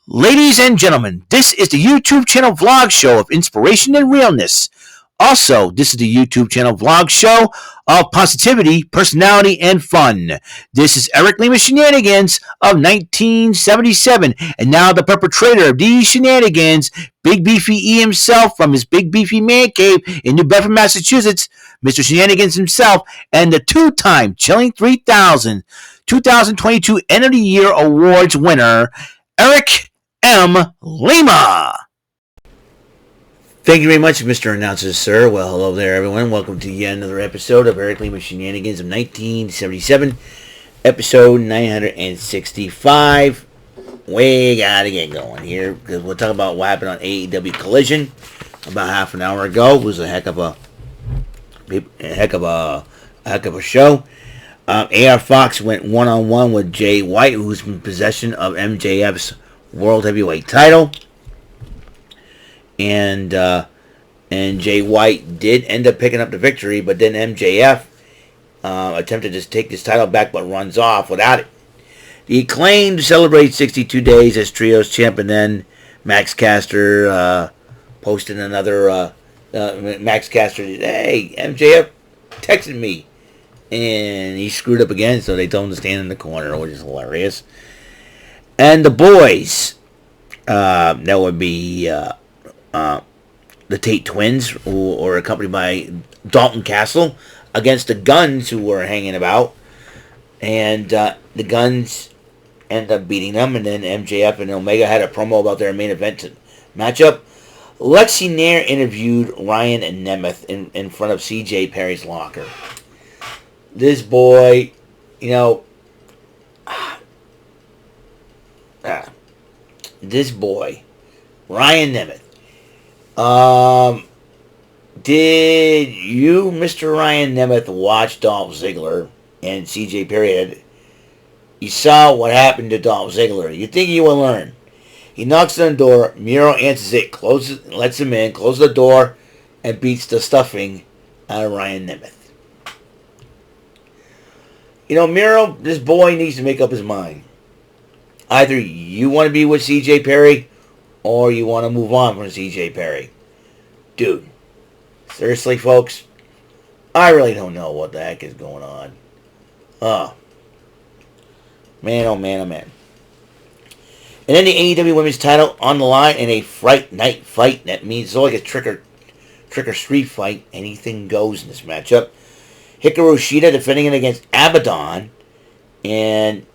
Ladies and gentlemen, this is the YouTube channel vlog show of inspiration and realness. Also, this is the YouTube channel vlog show of positivity, personality, and fun. This is Eric Lima Shenanigans of 1977, and now the perpetrator of these shenanigans, Big Beefy E himself from his Big Beefy Man Cave in New Bedford, Massachusetts, Mr. Shenanigans himself, and the two-time Chilling 3000 2022 End of the Year Awards winner, Eric M. Lima. Thank you very much, Mr. Announcer, sir. Well, hello there, everyone. Welcome to yet another episode of Eric Lima Shenanigans of 1977, episode 965. We gotta get going here because we'll talk about what happened on AEW Collision about half an hour ago. It was a heck of a show. AR Fox went one-on-one with Jay White, who's in possession of MJF's World Heavyweight title, and Jay White did end up picking up the victory, but then MJF attempted to take his title back, but runs off without it. The Acclaimed celebrate 62 days as Trios champ, and then Max Caster posted another. Max Caster, hey, MJF texted me, and he screwed up again, so they told him to stand in the corner, which is hilarious. And the boys, that would be the Tate twins, who are accompanied by Dalton Castle, against the Guns, who were hanging about. And the Guns end up beating them, and then MJF and Omega had a promo about their main event matchup. Lexi Nair interviewed Ryan and Nemeth in front of CJ Perry's locker. This boy, this boy, Ryan Nemeth. Did you, Mr. Ryan Nemeth, watch Dolph Ziggler and CJ Perry? You saw what happened to Dolph Ziggler. You think you will learn. He knocks on the door. Miro answers it, closes, lets him in, closes the door, and beats the stuffing out of Ryan Nemeth. Miro, this boy needs to make up his mind. Either you want to be with CJ Perry, or you want to move on from CJ Perry. Dude, seriously, folks, I really don't know what the heck is going on. Man, oh man, oh man. And then the AEW Women's title on the line in a Fright Night fight. That means it's like a trick or street fight. Anything goes in this matchup. Hikaru Shida defending it against Abaddon. And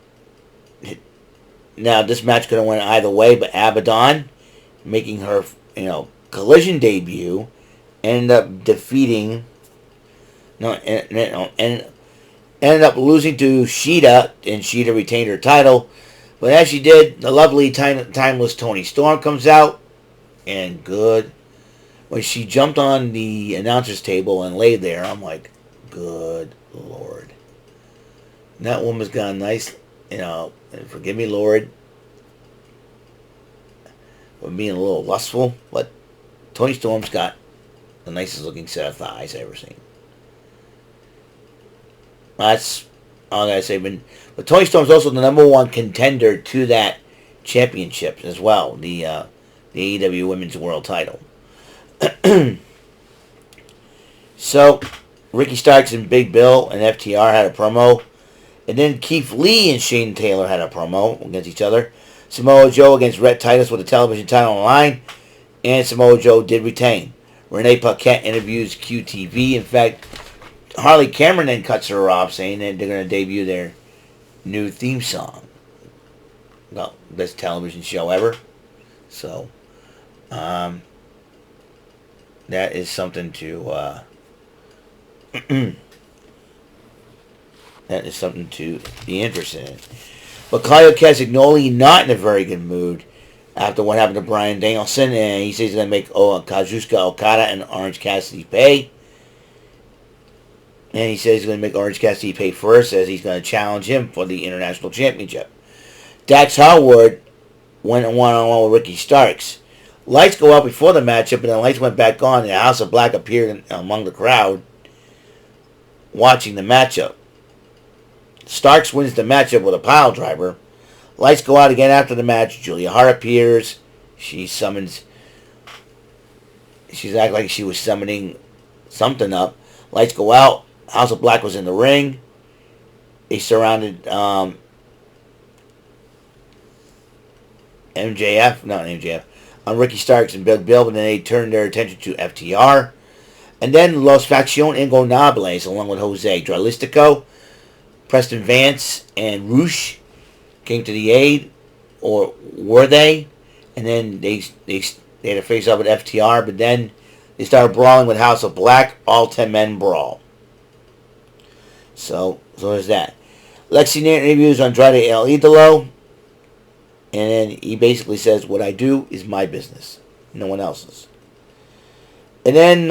now this match could have went either way, but Abaddon, making her, Collision debut, ended up defeating, ended up losing to Shida, and Shida retained her title. But as she did, the lovely timeless Toni Storm comes out, and good. When she jumped on the announcer's table and laid there, I'm like, good Lord. And that woman's got a nice, forgive me, Lord, for being a little lustful, but Toni Storm's got the nicest looking set of thighs I've ever seen. That's all I gotta say. But Toni Storm's also the number one contender to that championship as well, the AEW Women's World title. So, Ricky Starks and Big Bill and FTR had a promo. And then Keith Lee and Shane Taylor had a promo against each other. Samoa Joe against Rhett Titus with the television title on the line. And Samoa Joe did retain. Renee Paquette interviews QTV. In fact, Harley Cameron then cuts her off, saying that they're going to debut their new theme song. Well, best television show ever. So, that is something to that is something to be interested in. But Claudio Castagnoli not in a very good mood after what happened to Bryan Danielson, and he says he's going to make Kazuchika Okada and Orange Cassidy pay. And he says he's going to make Orange Cassidy pay first, as he's going to challenge him for the International Championship. Dax Harwood went one-on-one with Ricky Starks. Lights go out before the matchup, and the lights went back on, and the House of Black appeared among the crowd watching the matchup. Starks wins the matchup with a pile driver. Lights go out again after the match. Julia Hart appears. She summons. She's acting like she was summoning something up. Lights go out. House of Black was in the ring. They surrounded MJF, not MJF, Ricky Starks and Big Bill, but then they turned their attention to FTR. And then Los Facción Ingobernables, along with Jose Dralistico, Preston Vance, and Roosh came to the aid, or were they? And then they had a face-off with FTR, but then they started brawling with House of Black, all 10-men brawl. So there's that. Lexi Nair interviews Andrade El Idolo, and then he basically says, what I do is my business, no one else's. And then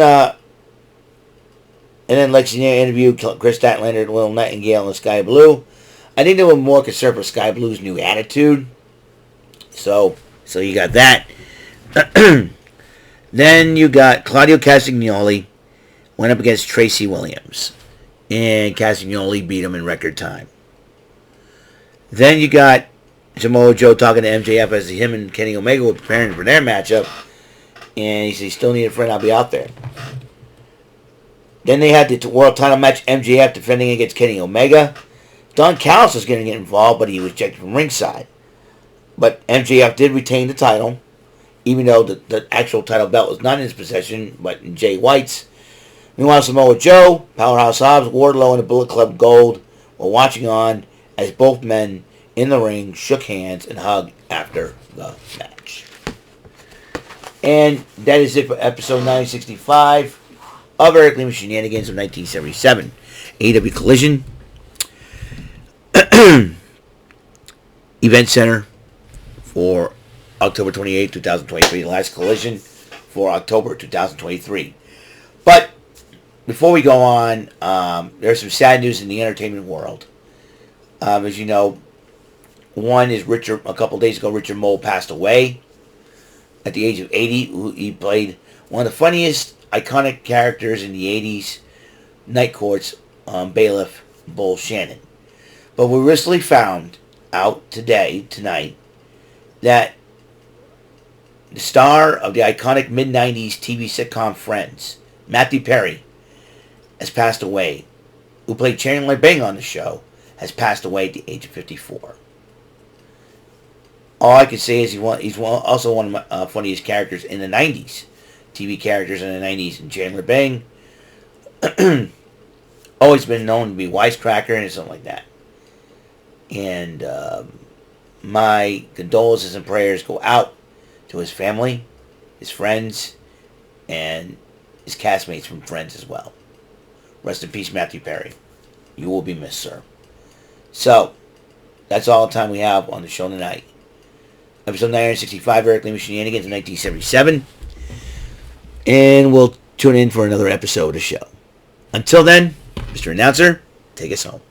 Lexi Nair interviewed Chris Statlander, Little Nightingale, and Sky Blue. I think they were more concerned for Sky Blue's new attitude. So you got that. Then you got Claudio Castagnoli went up against Tracy Williams. And Castagnoli beat him in record time. Then you got Samoa Joe talking to MJF as him and Kenny Omega were preparing for their matchup. And he said, he still need a friend, I'll be out there. Then they had the world title match, MJF defending against Kenny Omega. Don Callis was going to get involved, but he was ejected from ringside. But MJF did retain the title, even though the actual title belt was not in his possession, but in Jay White's. Meanwhile, Samoa Joe, Powerhouse Hobbs, Wardlow, and the Bullet Club Gold were watching on as both men in the ring shook hands and hugged after the match. And that is it for episode 965 of Eric Lima Shenanigans of 1977. AEW Collision. Event Center for October 28, 2023. The last Collision for October 2023. But before we go on, there's some sad news in the entertainment world. As you know, one is Richard. A couple days ago, Richard Mole passed away at the age of 80. He played one of the funniest, iconic characters in the 80s, Night Court's bailiff, Bull Shannon. But we recently found out tonight, that the star of the iconic mid-90s TV sitcom Friends, Matthew Perry, has passed away. Who played Chandler Bing on the show, has passed away at the age of 54. All I can say is he's also one of my funniest characters in the 90s. TV characters in the 90s. And Chandler Bing, always been known to be wisecracker and something like that. And my condolences and prayers go out to his family, his friends, and his castmates from Friends as well. Rest in peace, Matthew Perry. You will be missed, sir. So, that's all the time we have on the show tonight. Episode 965, Eric Lima Shenanigans in 1977. And we'll tune in for another episode of the show. Until then, Mr. Announcer, take us home.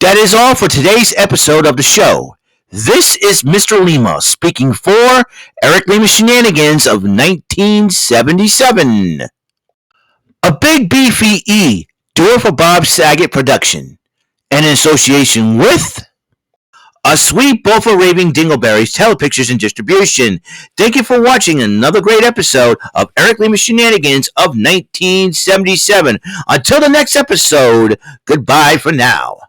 That is all for today's episode of the show. This is Mr. Lima speaking for Eric Lima Shenanigans of 1977. A Big Beefy E, do it for Bob Saget production. And in association with A Sweet Bowl for Raving Dingleberries Telepictures and Distribution. Thank you for watching another great episode of Eric Lima Shenanigans of 1977. Until the next episode, goodbye for now.